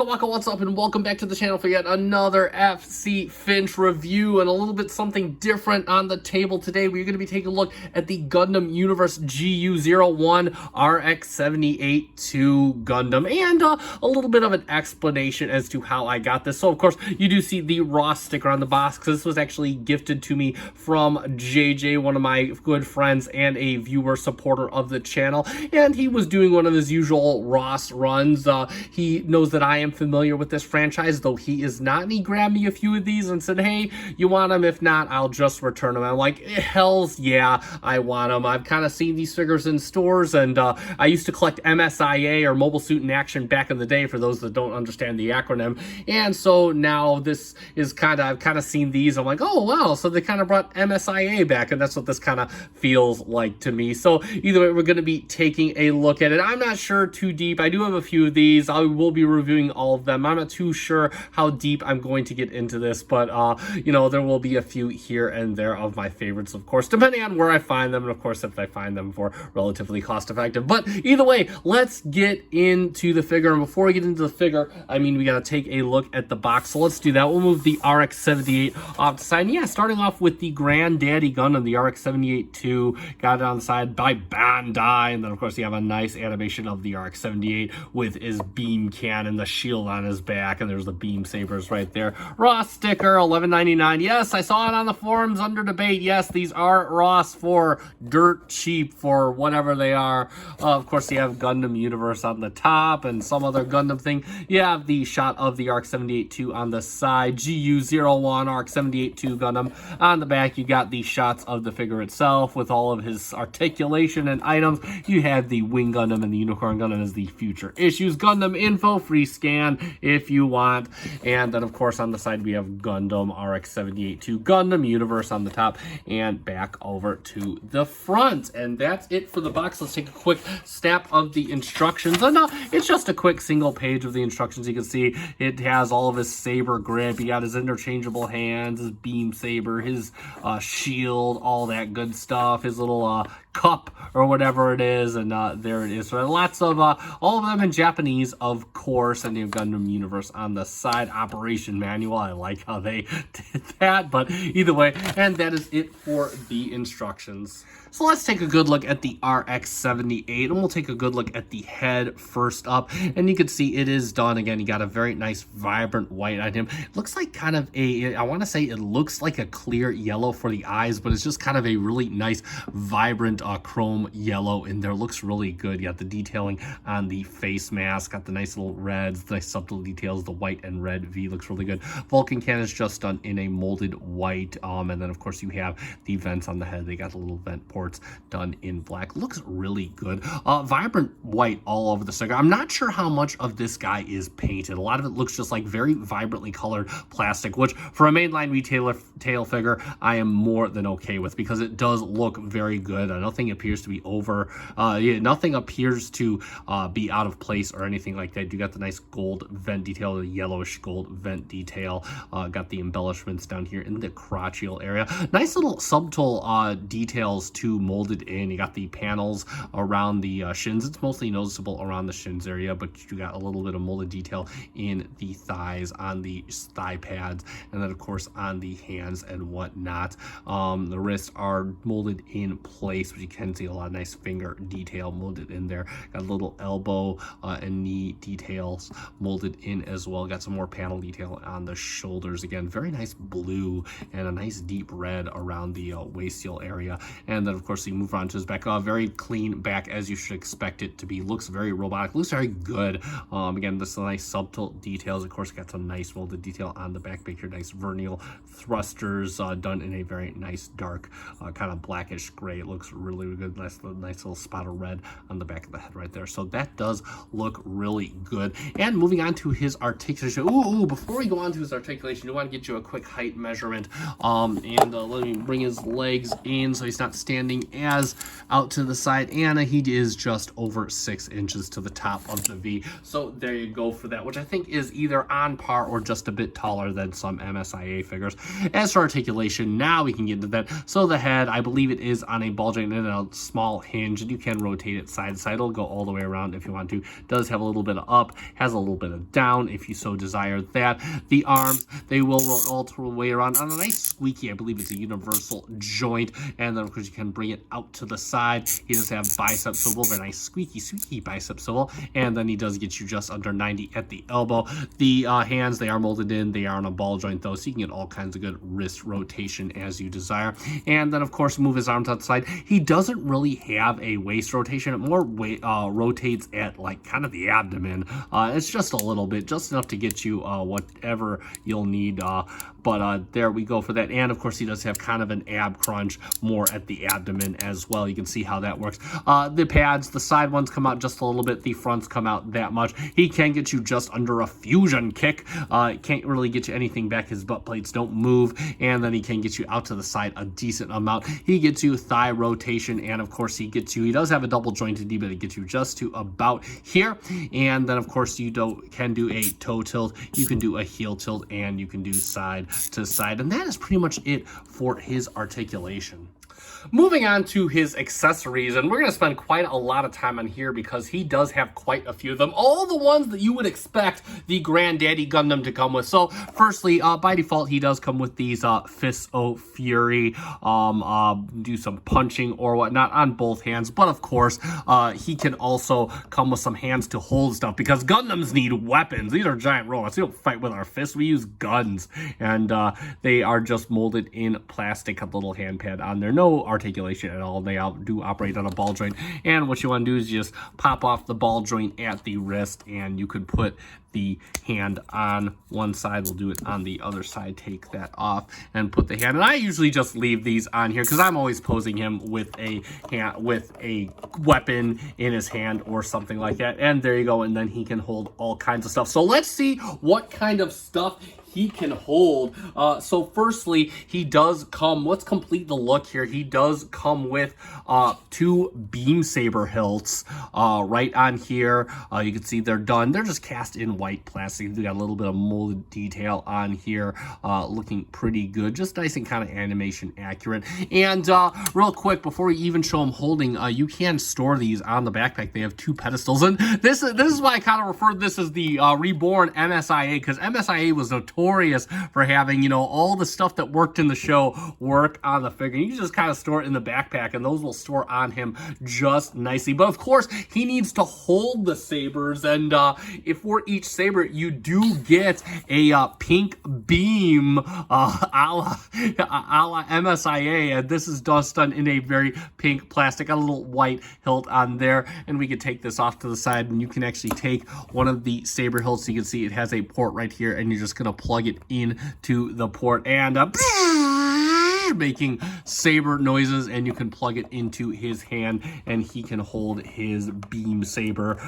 Waka, what's up, and welcome back to the channel for yet another FC Finch review, and a little bit something different on the table today. We're going to be taking a look at the Gundam Universe GU01 RX-78-2 Gundam, and a little bit of an explanation as to how I got this. So, of course, you do see the Ross sticker on the box, because this was actually gifted to me from JJ, one of my good friends and a viewer supporter of the channel, and he was doing one of his usual Ross runs. He knows that I am familiar with this franchise, though he is not, and he grabbed me a few of these and said, hey, you want them? If not, I'll just return them. I'm like, hells yeah, I want them. I've kind of seen these figures in stores, and I used to collect MSIA, or Mobile Suit in Action, back in the day, for those that don't understand the acronym, and so now this is I've kind of seen these. I'm like, oh wow, so they kind of brought MSIA back, and that's what this kind of feels like to me. So either way, we're going to be taking a look at it. I'm not sure too deep. I do have a few of these. I will be reviewing all of them. I'm not too sure how deep I'm going to get into this, but you know, there will be a few here and there of my favorites, of course, depending on where I find them, and of course if I find them for relatively cost effective. But either way, let's get into the figure. And before we get into the figure, I mean, we got to take a look at the box, so let's do that. We'll move the RX-78 off the side. And yeah, starting off with the Granddaddy Gundam, the RX-78-2, got it on the side by Bandai, and then of course you have a nice animation of the RX-78 with his beam cannon, the shield on his back, and there's the beam sabers right there. Ross sticker, $11.99. Yes, I saw it on the forums under debate. Yes, these are Ross for dirt cheap, for whatever they are. Of course, you have Gundam Universe on the top and some other Gundam thing. You have the shot of the RX-78-2 on the side, GU01 RX-78-2 Gundam. On the back, you got the shots of the figure itself with all of his articulation and items. You have the Wing Gundam and the Unicorn Gundam as the future issues. Gundam info, free scan if you want. And then, of course, on the side, we have Gundam RX-78-2 Gundam Universe on the top, and back over to the front. And that's it for the box. Let's take a quick snap of the instructions. And it's just a quick single page of the instructions. You can see it has all of his saber grip. He got his interchangeable hands, his beam saber, his shield, all that good stuff, his little cup or whatever it is, and there it is. So lots of all of them in Japanese, of course, and you have Gundam Universe on the side. Operation manual, I like how they did that, but either way, and that is it for the instructions. So let's take a good look at the RX-78, and we'll take a good look at the head first up. And you can see it is done. Again, you got a very nice vibrant white on him. It looks like kind of a, I want to say it looks like a clear yellow for the eyes, but it's just kind of a really nice vibrant chrome yellow in there. Looks really good. You got the detailing on the face mask, got the nice little reds, the nice subtle details. The white and red V looks really good. Vulcan cannon is just done in a molded white, and then of course you have the vents on the head. They got the little vent ports done in black. Looks really good. Vibrant white all over the figure. I'm not sure how much of this guy is painted. A lot of it looks just like very vibrantly colored plastic, which for a mainline retailer tail figure, I am more than okay with, because it does look very good. Nothing appears to be over. Nothing appears to be out of place or anything like that. You got the nice gold vent detail, the yellowish gold vent detail. Got the embellishments down here in the crotchal area. Nice little subtle details too molded in. You got the panels around the shins. It's mostly noticeable around the shins area, but you got a little bit of molded detail in the thighs, on the thigh pads, and then of course on the hands and whatnot. The wrists are molded in place, but you can see a lot of nice finger detail molded in there. Got a little elbow and knee details molded in as well. Got some more panel detail on the shoulders. Again, very nice blue and a nice deep red around the waist seal area. And then of course you move on to his back. Very clean back, as you should expect it to be. Looks very robotic. Looks very good. Again, this is nice subtle details. Of course, got some nice molded detail on the back picture. Nice vernial thrusters done in a very nice dark kind of blackish gray. It looks really good. Nice little spot of red on the back of the head right there. So that does look really good. And moving on to his articulation. Ooh, before we go on to his articulation, I want to get you a quick height measurement. And let me bring his legs in so he's not standing as out to the side. And he is just over 6 inches to the top of the V. So there you go for that, which I think is either on par or just a bit taller than some MSIA figures. As for articulation, now we can get into that. So the head, I believe it is on a ball joint, and and a small hinge, and you can rotate it side to side. It'll go all the way around if you want to. Does have a little bit of up, has a little bit of down if you so desire that. The arms, they will roll all the way around on a nice squeaky, I believe it's a universal joint, and then of course you can bring it out to the side. He does have bicep swivel, very nice squeaky bicep swivel, and then he does get you just under 90 at the elbow. The hands, they are molded in, they are on a ball joint though, so you can get all kinds of good wrist rotation as you desire. And then of course move his arms out the side. He doesn't really have a waist rotation, it more rotates at like kind of the abdomen. It's just a little bit, just enough to get you whatever you'll need, but there we go for that. And of course he does have kind of an ab crunch more at the abdomen as well. You can see how that works. The pads, the side ones come out just a little bit, the fronts come out that much. He can get you just under a fusion kick. Can't really get you anything back, his butt plates don't move, and then he can get you out to the side a decent amount. He gets you thigh rotation, and of course he does have a double jointed knee, but it gets you just to about here. And then of course you can do a toe tilt, you can do a heel tilt, and you can do side to side, and that is pretty much it for his articulation. Moving on to his accessories, and we're going to spend quite a lot of time on here because he does have quite a few of them. All the ones that you would expect the Granddaddy Gundam to come with. So, firstly, by default, he does come with these Fists o' Fury, do some punching or whatnot on both hands. But, of course, he can also come with some hands to hold stuff because Gundams need weapons. These are giant robots. We don't fight with our fists. We use guns. And they are just molded in plastic, a little hand pad on there. No articulation at all. They do operate on a ball joint, and what you want to do is just pop off the ball joint at the wrist, and you could put the hand on one side. We'll do it on the other side. Take that off and put the hand, and I usually just leave these on here because I'm always posing him with a weapon in his hand or something like that, and there you go. And then he can hold all kinds of stuff. So let's see what kind of stuff he can hold. So firstly, he does come, let's complete the look here. He does come with 2 beam saber hilts right on here. You can see they're done. They're just cast in white plastic. They got a little bit of molded detail on here, looking pretty good. Just nice and kind of animation accurate. And real quick, before we even show him holding, you can store these on the backpack. They have 2 pedestals, and this is why I kind of refer to this as the reborn MSIA, because MSIA was notorious for having, you know, all the stuff that worked in the show work on the figure. You can just kind of store it in the backpack, and those will store on him just nicely. But of course, he needs to hold the sabers, and if for each saber you do get a pink beam a la MSIA, and this is just done in a very pink plastic, a little white hilt on there, and we can take this off to the side, and you can actually take one of the saber hilts. You can see it has a port right here, and you're just gonna plug it into the port, and making saber noises, and you can plug it into his hand, and he can hold his beam saber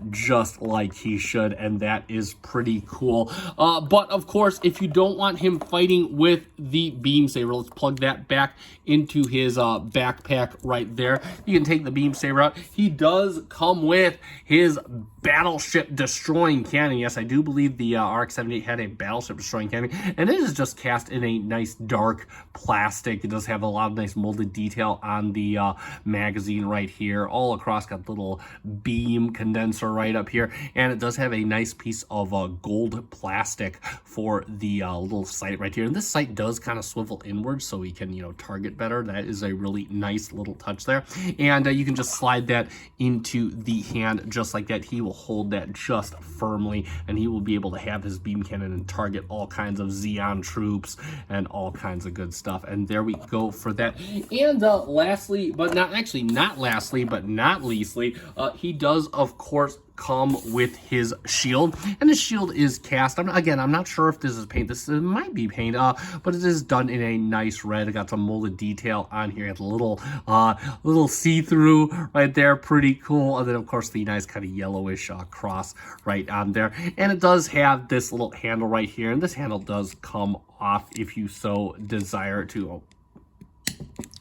just like he should, and that is pretty cool. But of course, if you don't want him fighting with the beam saber, let's plug that back into his backpack right there. You can take the beam saber out. He does come with his battleship destroying cannon. Yes, I do believe the RX-78 had a battleship destroying cannon, and it is just cast in a nice dark plastic. It does have a lot of nice molded detail on the magazine right here. All across, got little beam condenser right up here, and it does have a nice piece of gold plastic for the little sight right here. And this sight does kind of swivel inward so he can, you know, target better. That is a really nice little touch there, and you can just slide that into the hand just like that. He will hold that just firmly, and he will be able to have his beam cannon and target all kinds of Zeon troops and all kinds of good stuff. And there we go for that. And lastly, but not lastly, but not leastly, he does of course come with his shield, and his shield is cast. I'm not sure if this is paint. This might be paint, but it is done in a nice red. It got some molded detail on here. It got a little see-through right there, pretty cool. And then of course the nice kind of yellowish cross right on there. And it does have this little handle right here, and this handle does come off if you so desire to.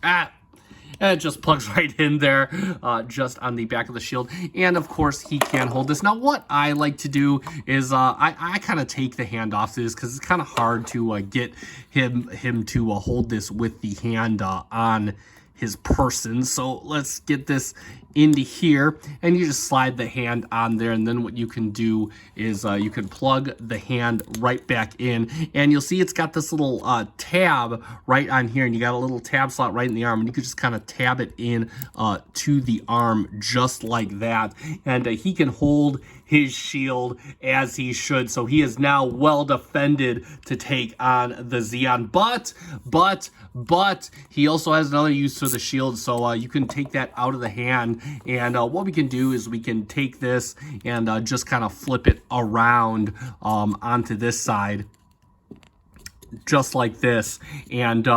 And it just plugs right in there, just on the back of the shield. And of course, he can hold this. Now, what I like to do is I kind of take the hand off this because it's kind of hard to get him to hold this with the hand on his person. So let's get this into here, and you just slide the hand on there, and then what you can do is you can plug the hand right back in, and you'll see it's got this little tab right on here, and you got a little tab slot right in the arm, and you can just kind of tab it in to the arm just like that, and he can hold his shield as he should. So he is now well defended to take on the Zeon, but he also has another use for the shield, so you can take that out of the hand, and what we can do is we can take this and just kind of flip it around onto this side, just like this, and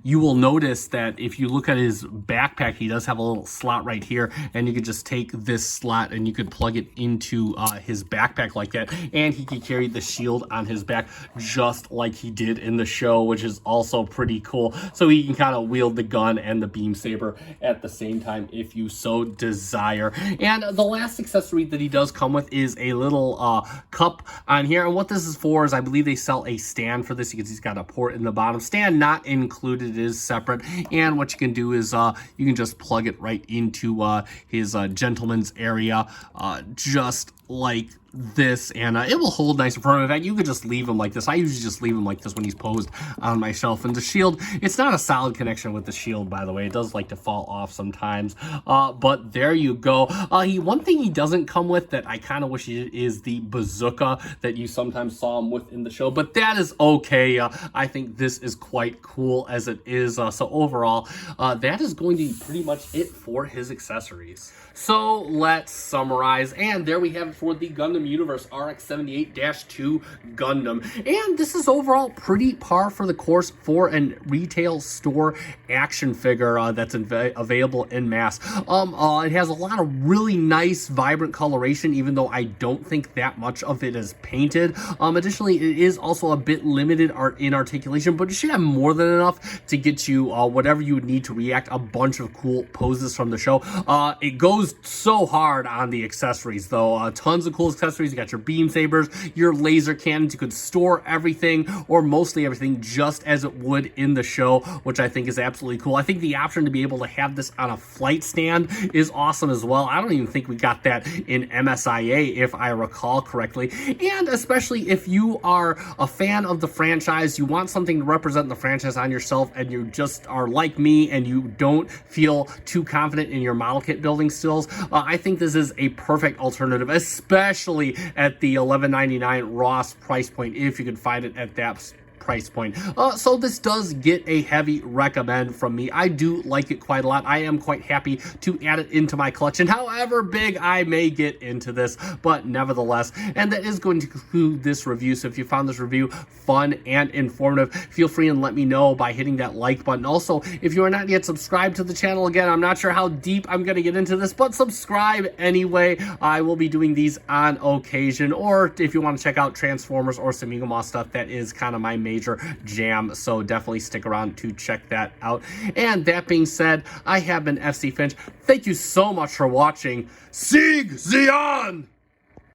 you will notice that if you look at his backpack, he does have a little slot right here, and you could just take this slot and you could plug it into his backpack like that, and he can carry the shield on his back just like he did in the show, which is also pretty cool. So he can kind of wield the gun and the beam saber at the same time if you so desire. And the last accessory that he does come with is a little cup on here, and what this is for is I believe they sell a stand for this. You can see he's got a port in the bottom. Stand not included, it is separate, and what you can do is you can just plug it right into his gentleman's area, just like this, and it will hold nice and firm. In fact, you could just leave him like this. I usually just leave him like this when he's posed on my shelf. And the shield, it's not a solid connection with the shield, by the way. It does like to fall off sometimes, but there you go. One thing he doesn't come with that I kind of wish he did is the bazooka that you sometimes saw him with in the show, but that is okay. I think this is quite cool as it is. So overall, that is going to be pretty much it for his accessories. So let's summarize, and there we have it for the Gundam Universe RX-78-2 Gundam, and this is overall pretty par for the course for a retail store action figure that's available in mass. It has a lot of really nice vibrant coloration, even though I don't think that much of it is painted. Additionally, it is also a bit limited in articulation, but it should have more than enough to get you whatever you would need to react a bunch of cool poses from the show. It goes so hard on the accessories though. Tons of cool accessories. You got your beam sabers, your laser cannons. You could store everything or mostly everything just as it would in the show, which I think is absolutely cool. I think the option to be able to have this on a flight stand is awesome as well. I don't even think we got that in MSIA if I recall correctly, and especially if you are a fan of the franchise, you want something to represent the franchise on yourself, and you just are like me and you don't feel too confident in your model kit building skills, I think this is a perfect alternative, especially at the $11.99 Ross price point, if you can find it at that price point. So this does get a heavy recommend from me. I do like it quite a lot. I am quite happy to add it into my collection, however big I may get into this, but nevertheless. And that is going to conclude this review. So if you found this review fun and informative, feel free and let me know by hitting that like button. Also, if you are not yet subscribed to the channel, again, I'm not sure how deep I'm going to get into this, but subscribe anyway. I will be doing these on occasion, or if you want to check out Transformers or some Eagle Moss stuff, that is kind of my major jam, so definitely stick around to check that out. And that being said, I have been FC Finch. Thank you so much for watching. Sieg Zeon!